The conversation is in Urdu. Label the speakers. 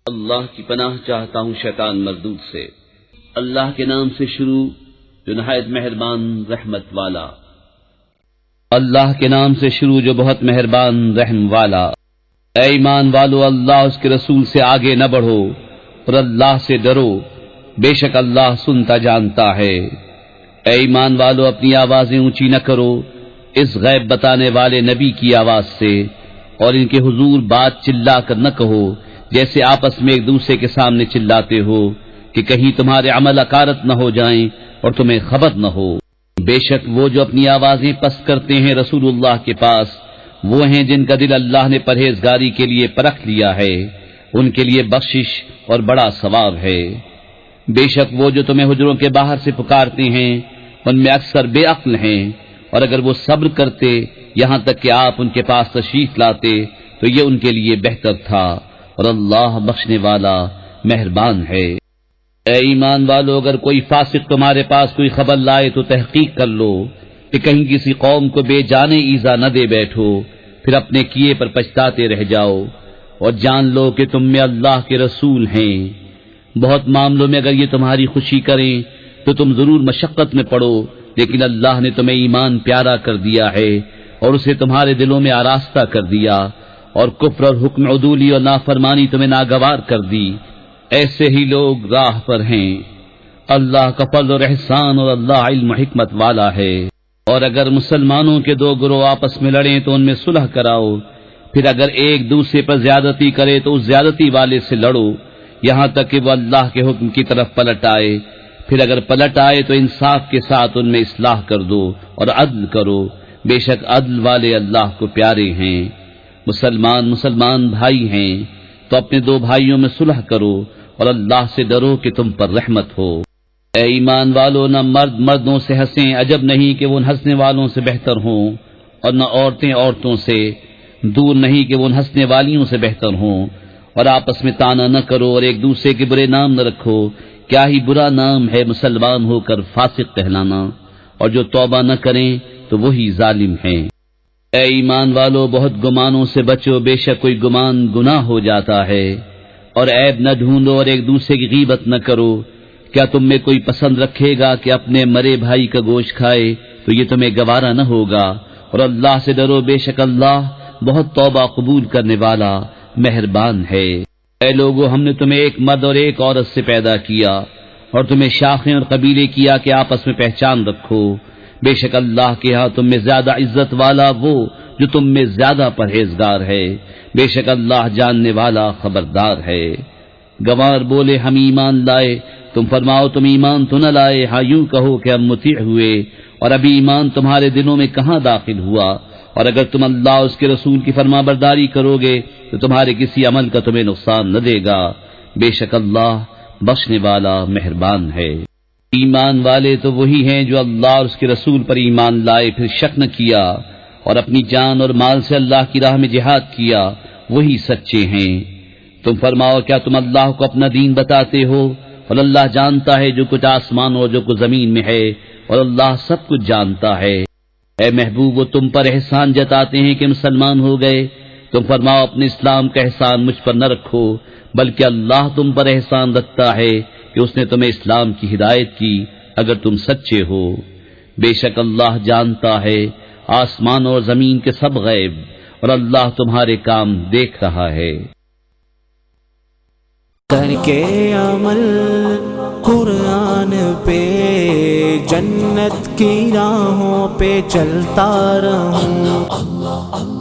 Speaker 1: اللہ کی پناہ چاہتا ہوں شیطان مردود سے۔ اللہ کے نام سے شروع جو نہایت مہربان رحمت والا۔ اللہ کے نام سے شروع جو بہت مہربان رحم والا۔ اے ایمان والو، اللہ اس کے رسول سے آگے نہ بڑھو اور اللہ سے ڈرو، بے شک اللہ سنتا جانتا ہے۔ اے ایمان والو، اپنی آوازیں اونچی نہ کرو اس غیب بتانے والے نبی کی آواز سے، اور ان کے حضور بات چلا کر نہ کہو جیسے آپس میں ایک دوسرے کے سامنے چلاتے ہو کہ کہیں تمہارے عمل اکارت نہ ہو جائیں اور تمہیں خبر نہ ہو۔ بے شک وہ جو اپنی آوازیں پست کرتے ہیں رسول اللہ کے پاس، وہ ہیں جن کا دل اللہ نے پرہیزگاری کے لیے پرکھ لیا ہے، ان کے لیے بخشش اور بڑا ثواب ہے۔ بے شک وہ جو تمہیں حجروں کے باہر سے پکارتے ہیں ان میں اکثر بے عقل ہیں، اور اگر وہ صبر کرتے یہاں تک کہ آپ ان کے پاس تشریف لاتے تو یہ ان کے لیے بہتر تھا، اور اللہ بخشنے والا مہربان ہے۔ اے ایمان والو، اگر کوئی فاسق تمہارے پاس کوئی خبر لائے تو تحقیق کر لو کہ کہیں کسی قوم کو بے جانے ایذا نہ دے بیٹھو، پھر اپنے کیے پر پچھتاتے رہ جاؤ، اور جان لو کہ تم میں اللہ کے رسول ہیں۔ بہت معاملوں میں اگر یہ تمہاری خوشی کریں تو تم ضرور مشقت میں پڑو، لیکن اللہ نے تمہیں ایمان پیارا کر دیا ہے اور اسے تمہارے دلوں میں آراستہ کر دیا، اور کفر اور حکم عدولی اور نافرمانی تمہیں ناگوار کر دی۔ ایسے ہی لوگ راہ پر ہیں۔ اللہ کا فضل اور احسان، اور اللہ علم و حکمت والا ہے۔ اور اگر مسلمانوں کے دو گروہ آپس میں لڑیں تو ان میں صلح کراؤ، پھر اگر ایک دوسرے پر زیادتی کرے تو اس زیادتی والے سے لڑو یہاں تک کہ وہ اللہ کے حکم کی طرف پلٹ آئے، پھر اگر پلٹ آئے تو انصاف کے ساتھ ان میں اصلاح کر دو اور عدل کرو، بے شک عدل والے اللہ کو پیارے ہیں۔ مسلمان بھائی ہیں تو اپنے دو بھائیوں میں صلح کرو اور اللہ سے ڈرو کہ تم پر رحمت ہو۔ اے ایمان والو، نہ مرد مردوں سے ہنسیں، عجب نہیں کہ وہ ان ہنسنے والوں سے بہتر ہوں، اور نہ عورتیں عورتوں سے، دور نہیں کہ وہ ان ہنسنے والیوں سے بہتر ہوں۔ اور آپس میں تانا نہ کرو اور ایک دوسرے کے برے نام نہ رکھو، کیا ہی برا نام ہے مسلمان ہو کر فاسق کہلانا، اور جو توبہ نہ کریں تو وہی ظالم ہیں۔ اے ایمان والو، بہت گمانوں سے بچو، بے شک کوئی گمان گناہ ہو جاتا ہے۔ اور عیب نہ ڈھونڈو اور ایک دوسرے کی غیبت نہ کرو۔ کیا تم میں کوئی پسند رکھے گا کہ اپنے مرے بھائی کا گوشت کھائے تو یہ تمہیں گوارا نہ ہوگا، اور اللہ سے ڈرو، بے شک اللہ بہت توبہ قبول کرنے والا مہربان ہے۔ اے لوگو، ہم نے تمہیں ایک مرد اور ایک عورت سے پیدا کیا اور تمہیں شاخیں اور قبیلے کیا کہ آپس میں پہچان رکھو، بے شک اللہ کے ہاں تم میں زیادہ عزت والا وہ جو تم میں زیادہ پرہیزگار ہے، بے شک اللہ جاننے والا خبردار ہے۔ گوار بولے ہم ایمان لائے، تم فرماؤ تم ایمان تو نہ لائے، ہاں یوں کہو کہ ہم مطیع ہوئے، اور ابھی ایمان تمہارے دلوں میں کہاں داخل ہوا؟ اور اگر تم اللہ اس کے رسول کی فرما برداری کرو گے تو تمہارے کسی عمل کا تمہیں نقصان نہ دے گا، بے شک اللہ بخشنے والا مہربان ہے۔ ایمان والے تو وہی ہیں جو اللہ اور اس کے رسول پر ایمان لائے پھر شک نہ کیا، اور اپنی جان اور مال سے اللہ کی راہ میں جہاد کیا، وہی سچے ہیں۔ تم فرماؤ کیا تم اللہ کو اپنا دین بتاتے ہو، اور اللہ جانتا ہے جو کچھ آسمان اور جو کچھ زمین میں ہے، اور اللہ سب کچھ جانتا ہے۔ اے محبوب، وہ تم پر احسان جتاتے ہیں کہ مسلمان ہو گئے، تم فرماؤ اپنے اسلام کا احسان مجھ پر نہ رکھو، بلکہ اللہ تم پر احسان رکھتا ہے کہ اس نے تمہیں اسلام کی ہدایت کی اگر تم سچے ہو۔ بے شک اللہ جانتا ہے آسمان اور زمین کے سب غیب، اور اللہ تمہارے کام دیکھ رہا ہے۔
Speaker 2: کر کے عمل قرآن پہ جنت کی راہوں پہ چلتا رہوں۔